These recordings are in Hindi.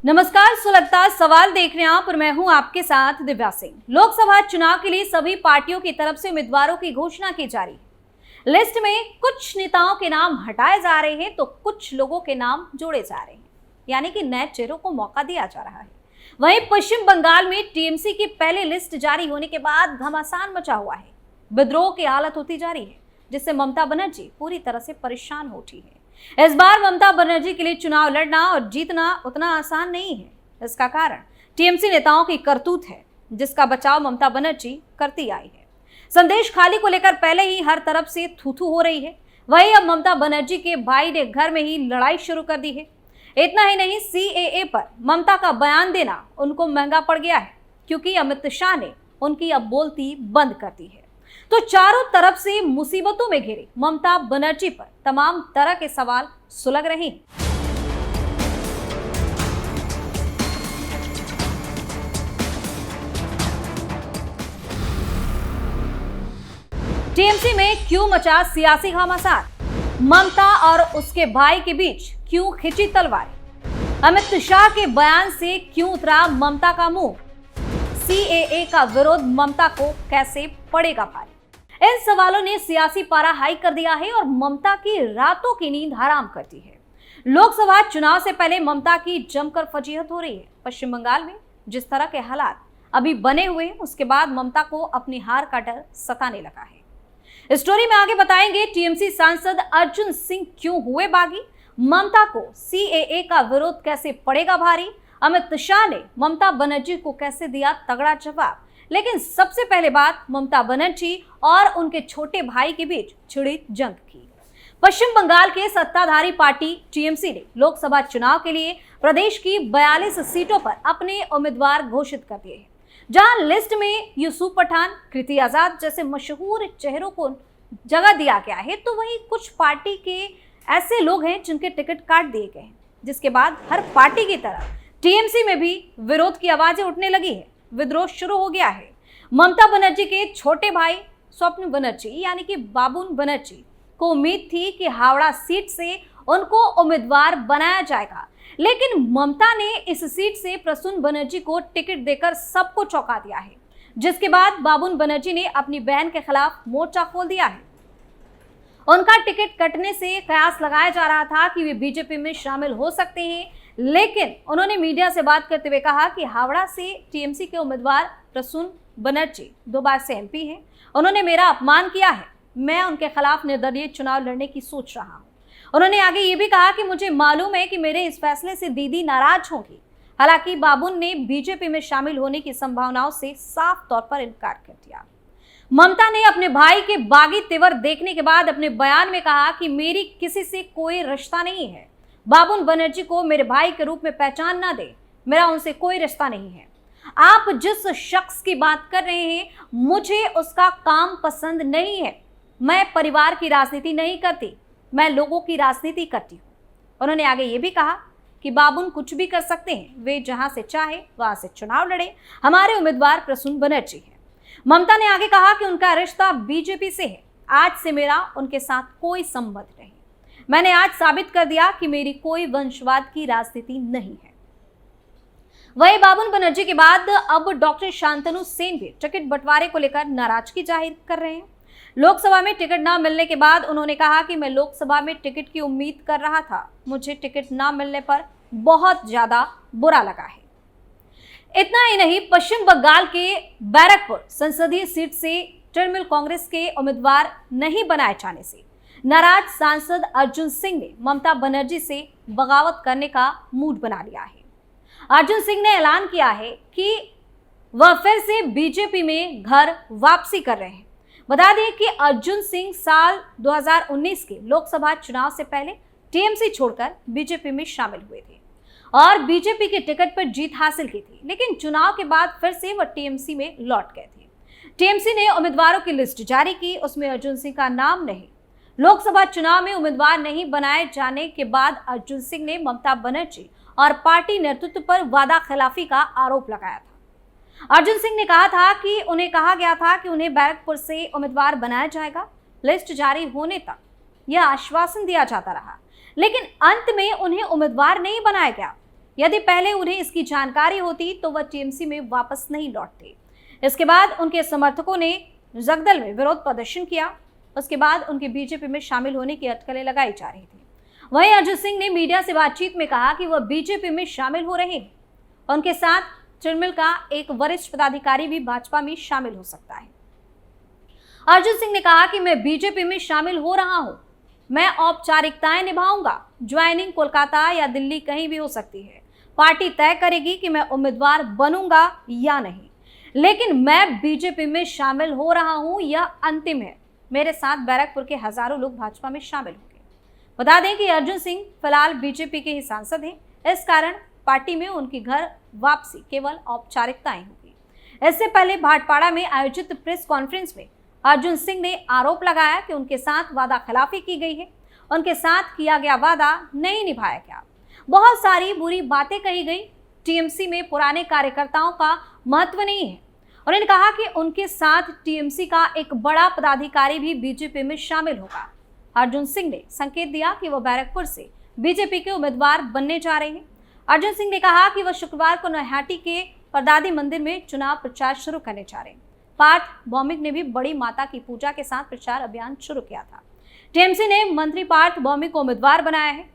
नमस्कार, सुलगता सवाल देख रहे हैं आप और मैं हूं आपके साथ दिव्या सिंह। लोकसभा चुनाव के लिए सभी पार्टियों की तरफ से उम्मीदवारों की घोषणा की जा रही है। लिस्ट में कुछ नेताओं के नाम हटाए जा रहे हैं तो कुछ लोगों के नाम जोड़े जा रहे हैं, यानी कि नए चेहरों को मौका दिया जा रहा है। वहीं पश्चिम बंगाल में टीएमसी की पहली लिस्ट जारी होने के बाद घमासान मचा हुआ है। विद्रोह की हालत होती जा रही है, जिससे ममता बनर्जी पूरी तरह से परेशान हो उठी है। इस बार ममता बनर्जी के लिए चुनाव लड़ना और जीतना उतना आसान नहीं है। इसका कारण टीएमसी नेताओं की करतूत है, जिसका बचाव ममता बनर्जी करती आई है। संदेश खाली को लेकर पहले ही हर तरफ से थू-थू हो रही है। वहीं अब ममता बनर्जी के भाई ने घर में ही लड़ाई शुरू कर दी है। इतना ही नहीं, सीएए पर ममता का बयान देना उनको महंगा पड़ गया है, क्योंकि अमित शाह ने उनकी अब बोलती बंद कर दी है। तो चारों तरफ से मुसीबतों में घिरी ममता बनर्जी पर तमाम तरह के सवाल सुलग रहे हैं। टीएमसी में क्यों मचा सियासी घमासान? ममता और उसके भाई के बीच क्यों खिंची तलवार? अमित शाह के बयान से क्यों उतरा ममता का मुंह? सीएए का विरोध ममता को कैसे पड़ेगा भारी? इन सवालों ने सियासी पारा हाई कर दिया है और ममता की रातों की नींद हराम कर दी है। लोकसभा चुनाव से पहले ममता की जमकर फजीहत हो रही है। पश्चिम बंगाल में जिस तरह के हालात अभी बने हुए हैं, उसके बाद ममता को अपनी हार का डर सताने लगा है। इस स्टोरी में आगे बताएंगे टीएमसी सांसद अर्जुन सिंह क्यों हुए बागी, ममता को सीएए का विरोध कैसे पड़ेगा भारी, अमित शाह ने ममता बनर्जी को कैसे दिया तगड़ा जवाब। लेकिन सबसे पहले बात ममता बनर्जी और उनके छोटे भाई के बीच छिड़ी जंग की। पश्चिम बंगाल के सत्ताधारी पार्टी टीएमसी ने लोकसभा चुनाव के लिए प्रदेश की 42 सीटों पर अपने उम्मीदवार घोषित कर दिए हैं। जहां लिस्ट में यूसुफ पठान, कृति आजाद जैसे मशहूर चेहरों को जगह दिया गया है, तो वहीं कुछ पार्टी के ऐसे लोग हैं जिनके टिकट काट दिए गए हैं, जिसके बाद हर पार्टी की तरह टीएमसी में भी विरोध की आवाजें उठने लगी है। विद्रोह शुरू हो गया है। ममता बनर्जी के छोटे भाई स्वप्न बनर्जी यानी कि बाबुन बनर्जी को उम्मीद थी कि हावड़ा सीट से उनको उम्मीदवार बनाया जाएगा, लेकिन ममता ने इस सीट से प्रसून बनर्जी को टिकट देकर सबको चौंका दिया है, जिसके बाद बाबुन बनर्जी ने अपनी बहन के खिलाफ मोर्चा खोल दिया है। उनका टिकट कटने से कयास लगाया जा रहा था कि वे बीजेपी में शामिल हो सकते हैं, लेकिन उन्होंने मीडिया से बात करते हुए कहा कि हावड़ा से टीएमसी के उम्मीदवार प्रसून बनर्जी 2 बार से एमपी हैं। उन्होंने मेरा अपमान किया है। मैं उनके खिलाफ निर्दलीय चुनाव लड़ने की सोच रहा हूं। उन्होंने आगे ये भी कहा कि मुझे मालूम है कि मेरे इस फैसले से दीदी नाराज होंगी। हालांकि बाबुन ने बीजेपी में शामिल होने की संभावनाओं से साफ तौर पर इनकार कर दिया। ममता ने अपने भाई के बागी तेवर देखने के बाद अपने बयान में कहा कि मेरी किसी से कोई रिश्ता नहीं है। बाबुन बनर्जी को मेरे भाई के रूप में पहचान ना दे, मेरा उनसे कोई रिश्ता नहीं है। आप जिस शख्स की बात कर रहे हैं, मुझे उसका काम पसंद नहीं है। मैं परिवार की राजनीति नहीं करती, मैं लोगों की राजनीति करती हूँ। उन्होंने आगे ये भी कहा कि बाबुन कुछ भी कर सकते हैं, वे जहां से चाहे वहां से चुनाव लड़े। हमारे उम्मीदवार प्रसून बनर्जी है। ममता ने आगे कहा कि उनका रिश्ता बीजेपी से है। आज से मेरा उनके साथ कोई संबंध नहीं। मैंने आज साबित कर दिया कि मेरी कोई वंशवाद की राजनीति नहीं है। वहीं बाबुन बनर्जी के बाद अब डॉक्टर शांतनु सेन भी टिकट बंटवारे को लेकर नाराजगी जाहिर कर रहे हैं। लोकसभा में टिकट न मिलने के बाद उन्होंने कहा कि मैं लोकसभा में टिकट की उम्मीद कर रहा था, मुझे टिकट न मिलने पर बहुत ज्यादा बुरा लगा है। इतना ही नहीं, पश्चिम बंगाल के बैरकपुर संसदीय सीट से तृणमूल कांग्रेस के उम्मीदवार नहीं बनाए जाने से नाराज सांसद अर्जुन सिंह ने ममता बनर्जी से बगावत करने का मूड बना लिया है। अर्जुन सिंह ने ऐलान किया है कि वह फिर से बीजेपी में घर वापसी कर रहे हैं। बता दें कि अर्जुन सिंह साल 2019 के लोकसभा चुनाव से पहले टीएमसी छोड़कर बीजेपी में शामिल हुए थे और बीजेपी के टिकट पर जीत हासिल की थी, लेकिन चुनाव के बाद फिर से वह टीएमसी में लौट गए थे। टीएमसी ने उम्मीदवारों की लिस्ट जारी की, उसमें अर्जुन सिंह का नाम नहीं। लोकसभा चुनाव में उम्मीदवार नहीं बनाए जाने के बाद अर्जुन सिंह ने ममता बनर्जी और पार्टी नेतृत्व पर वादा खिलाफी का आरोप लगाया था। अर्जुन सिंह ने कहा था कि उन्हें कहा गया था कि उन्हें बैरकपुर से उम्मीदवार बनाया जाएगा। लिस्ट जारी होने तक यह आश्वासन दिया जाता रहा, लेकिन अंत में उन्हें उम्मीदवार नहीं बनाया गया। यदि पहले उन्हें इसकी जानकारी होती तो वह टीएमसी में वापस नहीं लौटते। इसके बाद उनके समर्थकों ने जगदल में विरोध प्रदर्शन किया। उसके बाद उनके बीजेपी में शामिल होने की अटकलें लगाई जा रही थी। वहीं अर्जुन सिंह ने मीडिया से बातचीत में कहा कि वह बीजेपी में शामिल हो रहे हैं। उनके साथ तृणमूल का एक वरिष्ठ पदाधिकारी भी भाजपा में शामिल हो सकता है। अर्जुन सिंह ने कहा कि मैं बीजेपी में शामिल हो रहा हूं, मैं औपचारिकताएं निभाऊंगा। ज्वाइनिंग कोलकाता या दिल्ली कहीं भी हो सकती है। पार्टी तय करेगी कि मैं उम्मीदवार बनूंगा या नहीं, लेकिन मैं बीजेपी में शामिल हो रहा हूं, यह अंतिम है। मेरे साथ बैरकपुर के हजारों लोग भाजपा में शामिल होंगे। बता दें कि अर्जुन सिंह फिलहाल बीजेपी के ही सांसद हैं। इस कारण पार्टी में उनकी घर वापसी केवल औपचारिकताएं होगी। इससे पहले भाटपाड़ा में आयोजित प्रेस कॉन्फ्रेंस में अर्जुन सिंह ने आरोप लगाया कि उनके साथ वादा खिलाफी की गई है, उनके साथ किया गया वादा नहीं निभाया गया, बहुत सारी बुरी बातें कही गई। टीएमसी में पुराने कार्यकर्ताओं का महत्व नहीं है। उन्होंने कहा कि उनके साथ टीएमसी का एक बड़ा पदाधिकारी भी बीजेपी में शामिल होगा। अर्जुन सिंह ने संकेत दिया कि वह बैरकपुर से बीजेपी के उम्मीदवार बनने जा रहे हैं। अर्जुन सिंह ने कहा कि वह शुक्रवार को नैहाटी के परदादी मंदिर में चुनाव प्रचार शुरू करने जा रहे हैं। पार्थ भौमिक ने भी बड़ी माता की पूजा के साथ प्रचार अभियान शुरू किया था। टीएमसी ने मंत्री पार्थ भौमिक को उम्मीदवार बनाया है।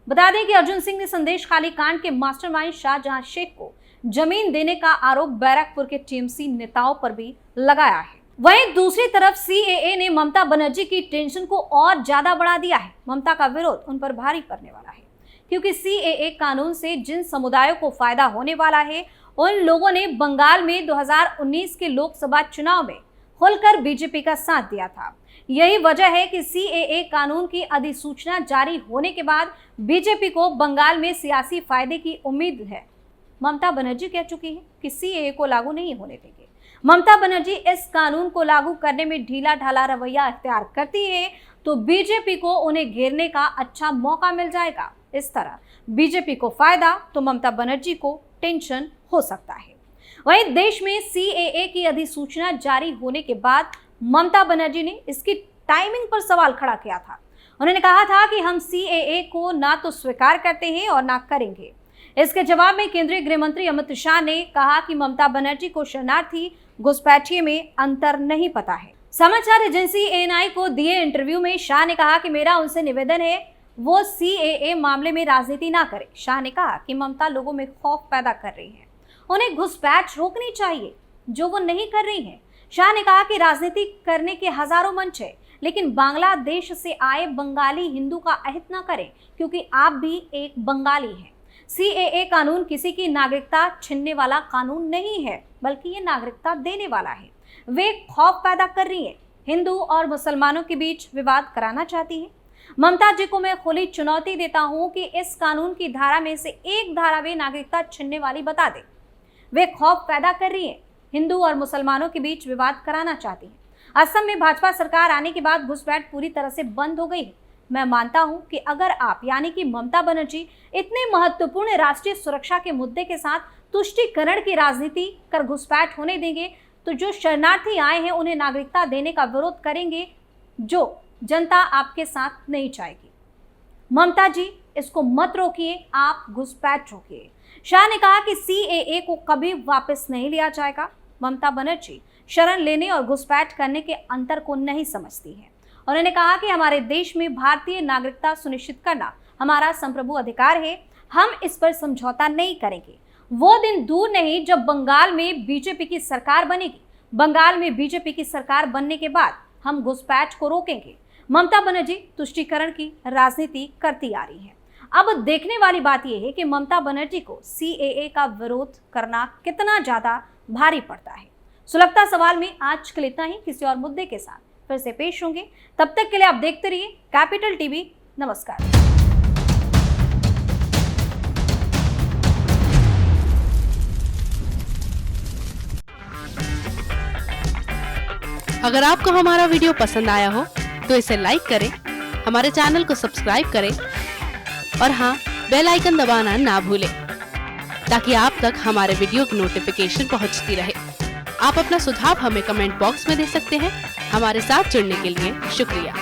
बता दें कि अर्जुन सिंह ने संदेश खाली कांड के मास्टरमाइंड शाहजहां शेख को जमीन देने का आरोप बैरकपुर के टीएमसी नेताओं पर भी लगाया है। वहीं दूसरी तरफ सीएए ने ममता बनर्जी की टेंशन को और ज्यादा बढ़ा दिया है। ममता का विरोध उन पर भारी पड़ने वाला है, क्योंकि सीएए कानून से जिन समुदायों को फायदा होने वाला है, उन लोगों ने बंगाल में 2019 के लोकसभा चुनाव में खुलकर बीजेपी का साथ दिया था। यही वजह है कि सीएए कानून की अधिसूचना जारी होने के बाद बीजेपी को बंगाल में सियासी फायदे की उम्मीद है। ममता बनर्जी कह चुकी है कि सीएए को लागू नहीं होने देंगे। ममता बनर्जी इस कानून को लागू करने में ढीला ढाला रवैया इख्तियार करती है तो बीजेपी को उन्हें घेरने का अच्छा मौका मिल जाएगा। इस तरह बीजेपी को फायदा तो ममता बनर्जी को टेंशन हो सकता है। वहीं देश में सीएए की अधिसूचना जारी होने के बाद ममता बनर्जी ने इसकी टाइमिंग पर सवाल खड़ा किया था। उन्होंने कहा था कि हम सीएए को ना तो स्वीकार करते हैं और ना करेंगे। इसके जवाब में केंद्रीय गृह मंत्री अमित शाह ने कहा कि ममता बनर्जी को शरणार्थी घुसपैठिए में अंतर नहीं पता है। समाचार एजेंसी एएनआई को दिए इंटरव्यू में शाह ने कहा कि मेरा उनसे निवेदन है वो सीएए मामले में राजनीति ना करे। शाह ने कहा कि ममता लोगों में खौफ पैदा कर रही है, उन्हें घुसपैठ रोकनी चाहिए जो वो नहीं कर रही है। शाह ने कहा कि राजनीति करने के हजारों मंच है, लेकिन बांग्लादेश से आए बंगाली हिंदू का अहित ना करें, क्योंकि आप भी एक बंगाली हैं। सीएए कानून किसी की नागरिकता छीनने वाला कानून नहीं है, बल्कि ये नागरिकता देने वाला है। वे खौफ पैदा कर रही है, हिंदू और मुसलमानों के बीच विवाद कराना चाहती है। ममता जी को मैं खुली चुनौती देता हूं कि इस कानून की धारा में से एक धारा वे नागरिकता छीनने वाली बता दे। वे खौफ पैदा कर रही है, हिंदू और मुसलमानों के बीच विवाद कराना चाहती है। असम में भाजपा सरकार आने के बाद घुसपैठ पूरी तरह से बंद हो गई है। मैं मानता हूं कि अगर आप यानी कि ममता बनर्जी इतने महत्वपूर्ण राष्ट्रीय सुरक्षा के मुद्दे के साथ तुष्टीकरण की राजनीति कर घुसपैठ होने देंगे तो जो शरणार्थी आए हैं उन्हें नागरिकता देने का विरोध करेंगे, जो जनता आपके साथ नहीं चाहेगी। ममता जी इसको मत रोकिए, आप घुसपैठ रोकिए। शाह ने कहा कि सीएए को कभी वापस नहीं लिया जाएगा। ममता बनर्जी शरण लेने और घुसपैठ करने के अंतर को नहीं समझती है। उन्होंने कहा कि हमारे देश में भारतीय नागरिकता सुनिश्चित करना हमारा संप्रभु अधिकार है, हम इस पर समझौता नहीं करेंगे। वो दिन दूर नहीं जब बंगाल में बीजेपी की सरकार बनेगी। बंगाल में बीजेपी की सरकार बनने के बाद हम घुसपैठ को रोकेंगे। ममता बनर्जी तुष्टीकरण की राजनीति करती आ रही है। अब देखने वाली बात यह है कि ममता बनर्जी को सीएए का विरोध करना कितना ज्यादा भारी पड़ता है। सुलगता सवाल में आज के लिए इतना ही। किसी और मुद्दे के साथ फिर से पेश होंगे, तब तक के लिए आप देखते रहिए कैपिटल टीवी। नमस्कार। अगर आपको हमारा वीडियो पसंद आया हो तो इसे लाइक करें, हमारे चैनल को सब्सक्राइब करें और हाँ, बेल आइकन दबाना ना भूलें ताकि आप तक हमारे वीडियो की नोटिफिकेशन पहुंचती रहे। आप अपना सुझाव हमें कमेंट बॉक्स में दे सकते हैं। हमारे साथ जुड़ने के लिए शुक्रिया।